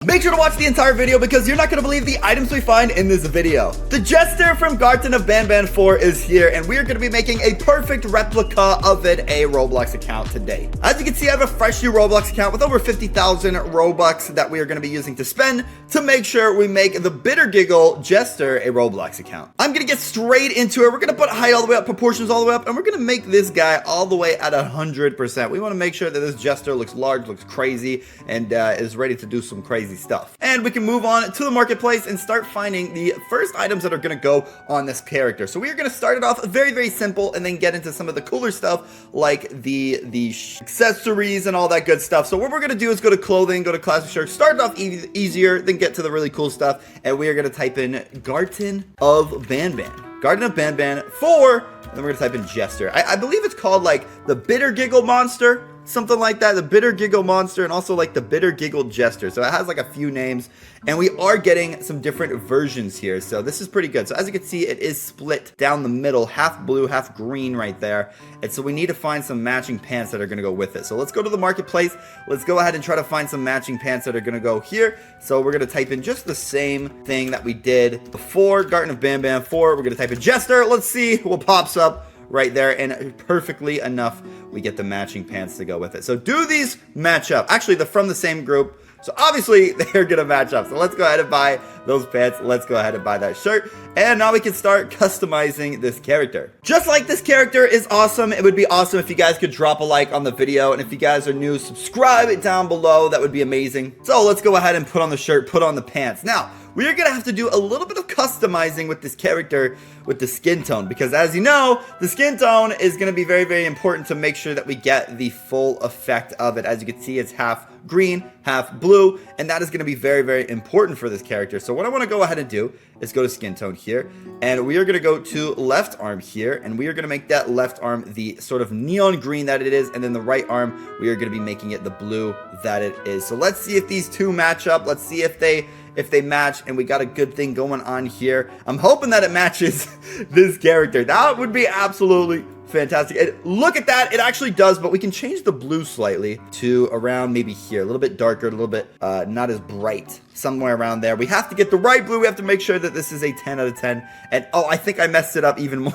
Make sure to watch the entire video because you're not going to believe the items we find in this video. The Jester from Garten of Banban 4 is here, and we are going to be making a perfect replica of it, a Roblox account today. As you can see, I have a fresh new Roblox account with over 50,000 Robux that we are going to be using to spend to make sure we make the BITTERGIGGLE Jester a Roblox account. I'm going to get straight into it. We're going to put height all the way up, proportions all the way up, and we're going to make this guy all the way at 100%. We want to make sure that this Jester looks large, looks crazy, and is ready to do some crazy stuff. And we can move on to the marketplace and start finding the first items that are going to go on this character. So we are going to start it off very, very simple and then get into some of the cooler stuff like the accessories and all that good stuff. So what we're going to do is go to clothing, go to classic shirts, start it off easier, then get to the really cool stuff. And we are going to type in Garten of Banban. Garten of Banban 4, and then we're going to type in Jester. I believe it's called like the BITTERGIGGLE Monster. Something like that, the BITTERGIGGLE Monster, and also like the BITTERGIGGLE Jester. So it has like a few names, and we are getting some different versions here. So this is pretty good. So as you can see, it is split down the middle, half blue, half green right there. And so we need to find some matching pants that are gonna go with it. So let's go to the marketplace. Let's go ahead and try to find some matching pants that are gonna go here. So we're gonna type in just the same thing that we did before, Garten of Banban 4. We're gonna type in Jester. Let's see what pops up right there, and perfectly enough, we get the matching pants to go with it. So do these match up? Actually, they're from the same group, so obviously they're gonna match up. So let's go ahead and buy those pants. Let's go ahead and buy that shirt, and now we can start customizing this character. Just like this character is awesome, it would be awesome if you guys could drop a like on the video, and if you guys are new, subscribe it down below. That would be amazing. So let's go ahead and put on the shirt, put on the pants. Now, we are going to have to do a little bit of customizing with this character with the skin tone, because as you know, the skin tone is going to be very, very important to make sure that we get the full effect of it. As you can see, it's half green, half blue, and that is going to be very, very important for this character. So what I want to go ahead and do is go to skin tone here, and we are going to go to left arm here, and we are going to make that left arm the sort of neon green that it is, and then the right arm, we are going to be making it the blue that it is. So let's see if these two match up. Let's see if they match, and we got a good thing going on here. I'm hoping that it matches this character. That would be absolutely fantastic. And look at that, it actually does, but we can change the blue slightly to around maybe here, a little bit darker, a little bit not as bright, somewhere around there. We have to get the right blue. We have to make sure that this is a 10 out of 10. And oh, I think I messed it up even more.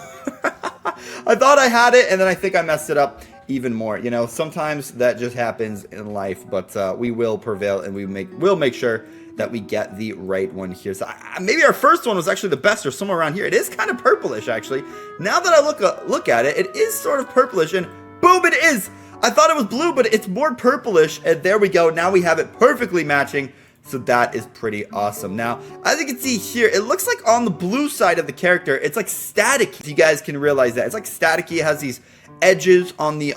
I thought I had it, and then I think I messed it up even more. You know, sometimes that just happens in life, but we will prevail, and we'll make sure that we get the right one here. So maybe our first one was actually the best, or somewhere around here. It is kind of purplish, actually. Now that I look at it, it is sort of purplish, and boom, it is. I thought it was blue, but it's more purplish, and there we go. Now we have it perfectly matching. So that is pretty awesome. Now, as you can see here, it looks like on the blue side of the character, it's like static. If you guys can realize that, it's like staticky. It has these edges on the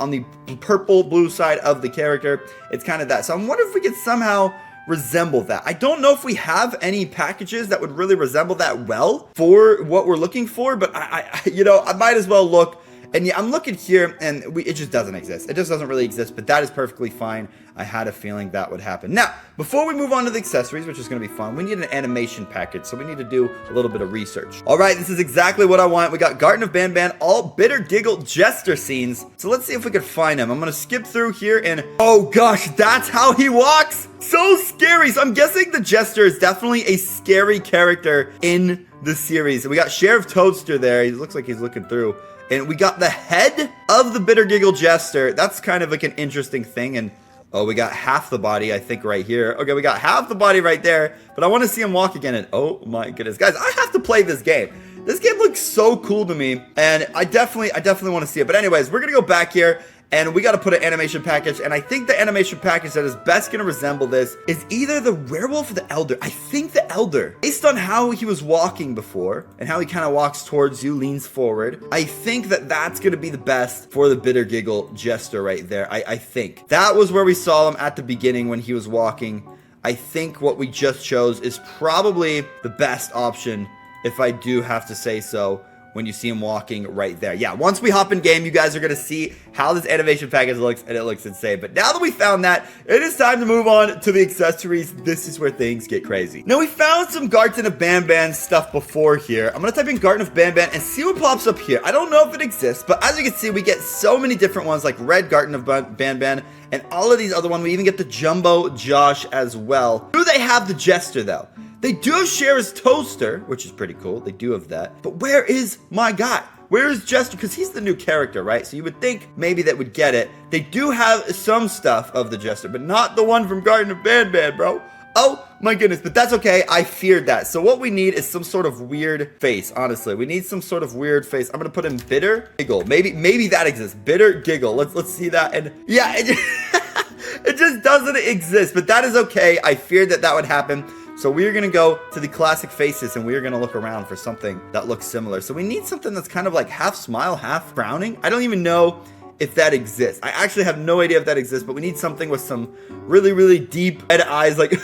purple blue side of the character. It's kind of that. So I'm wondering if we could somehow resemble that. I don't know if we have any packages that would really resemble that well for what we're looking for, but I you know, I might as well look. And yeah, I'm looking here, and it just doesn't exist. It just doesn't really exist, but that is perfectly fine. I had a feeling that would happen. Now, before we move on to the accessories, which is going to be fun, we need an animation package, so we need to do a little bit of research. All right, this is exactly what I want. We got Garten of Banban, all BITTERGIGGLE Jester scenes. So let's see if we can find him. I'm going to skip through here, and oh gosh, that's how he walks. So scary. So I'm guessing the Jester is definitely a scary character in the series. We got Sheriff Toadster there. He looks like he's looking through. And we got the head of the BITTERGIGGLE Jester. That's kind of like an interesting thing. And oh, we got half the body, I think, right here. Okay, we got half the body right there. But I want to see him walk again. And oh my goodness, guys, I have to play this game. This game looks so cool to me, and I definitely want to see it. But anyways, we're gonna go back here, and we got to put an animation package. And I think the animation package that is best going to resemble this is either the werewolf or the elder. I think the elder, based on how he was walking before and how he kind of walks towards you, leans forward. I think that that's going to be the best for the BITTERGIGGLE Jester right there. I think that was where we saw him at the beginning when he was walking. I think what we just chose is probably the best option, if I do have to say so, when you see him walking right there. Yeah, once we hop in game, you guys are going to see how this animation package looks, and it looks insane. But now that we found that, it is time to move on to the accessories. This is where things get crazy. Now, we found some Garten of Banban stuff before here. I'm going to type in Garten of Banban and see what pops up here. I don't know if it exists, but as you can see, we get so many different ones, like red Garten of Banban, and all of these other ones. We even get the Jumbo Josh as well. Do they have the Jester, though? They do share his toaster, which is pretty cool. They do have that. But where is my guy? Where is Jester? Because he's the new character, right? So you would think maybe that would get it. They do have some stuff of the Jester, but not the one from Garten of Banban, bro. Oh my goodness, but that's okay. I feared that. So what we need is some sort of weird face, honestly. We need some sort of weird face. I'm gonna put in BITTERGIGGLE. Maybe that exists. BITTERGIGGLE. Let's see that. And yeah, it just doesn't exist, but that is okay. I feared that would happen. So we're going to go to the classic faces, and we're going to look around for something that looks similar. So we need something that's kind of like half smile, half frowning. I don't even know if that exists. I actually have no idea if that exists, but we need something with some really, really deep red eyes. Like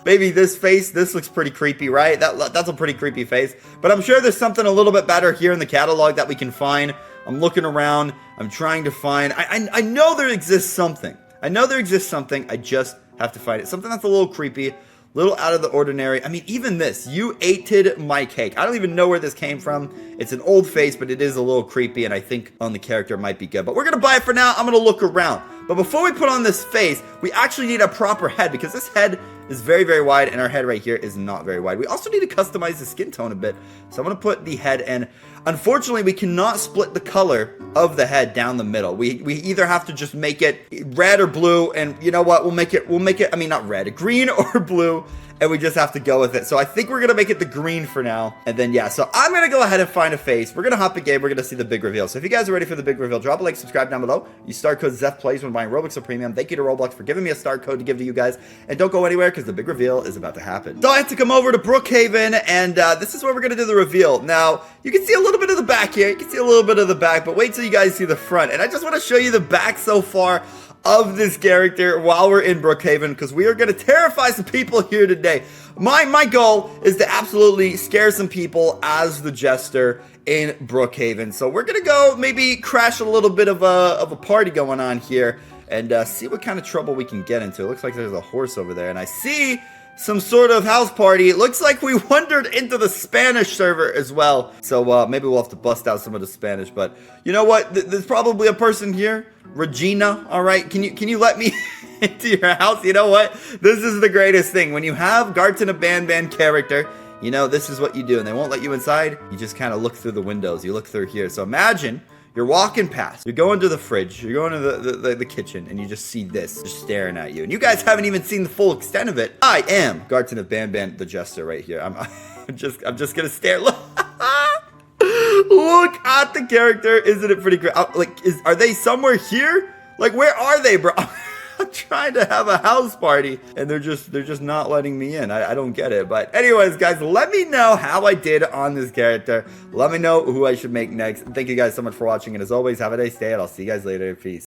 maybe this face, this looks pretty creepy, right? That's a pretty creepy face. But I'm sure there's something a little bit better here in the catalog that we can find. I'm looking around. I'm trying to find. I know there exists something. I know there exists something. I just have to find it. Something that's a little creepy. Little out of the ordinary. I mean, even this, you ate my cake. I don't even know where this came from. It's an old face, but it is a little creepy, and I think on the character it might be good. But we're gonna buy it for now. I'm gonna look around. But before we put on this face, we actually need a proper head, because this head is very, very wide, and our head right here is not very wide. We also need to customize the skin tone a bit. So I'm gonna put the head in. Unfortunately, we cannot split the color of the head down the middle. We either have to just make it red or blue, and you know what? We'll make it, I mean, not red, green or blue, and we just have to go with it. So I think we're gonna make it the green for now. And then, yeah, so I'm gonna go ahead and find a face. We're gonna hop in game. We're gonna see the big reveal. So if you guys are ready for the big reveal, drop a like, subscribe down below. Use star code ZEPHPLAYS when buying Roblox or Premium. Thank you to Roblox for giving me a star code to give to you guys. And don't go anywhere, because the big reveal is about to happen. So I have to come over to Brookhaven, and this is where we're gonna do the reveal. Now, you can see a little bit of the back here. You can see a little bit of the back, but wait till you guys see the front. And I just want to show you the back so far of this character while we're in Brookhaven, because we are going to terrify some people here today. My goal is to absolutely scare some people as the Jester in Brookhaven. So we're going to go maybe crash a little bit of a party going on here and see what kind of trouble we can get into. It looks like there's a horse over there, and I see some sort of house party. It looks like we wandered into the Spanish server as well. So maybe we'll have to bust out some of the Spanish. But you know what? There's probably a person here. Regina, all right? Can you let me into your house? You know what? This is the greatest thing. When you have Garten of Banban character, you know, this is what you do. And they won't let you inside. You just kind of look through the windows. You look through here. So imagine you're walking past, you're going to the fridge, you're going to the kitchen, and you just see this just staring at you. And you guys haven't even seen the full extent of it. I am Garten of Banban, the Jester, right here. I'm just gonna stare. Look, look at the character. Isn't it pretty great? Like, are they somewhere here? Like, where are they, bro? I'm trying to have a house party, and they're just not letting me in. I don't get it. But anyways, guys, let me know how I did on this character. Let me know who I should make next. Thank you guys so much for watching, and as always, have a nice day, and I'll see you guys later. Peace.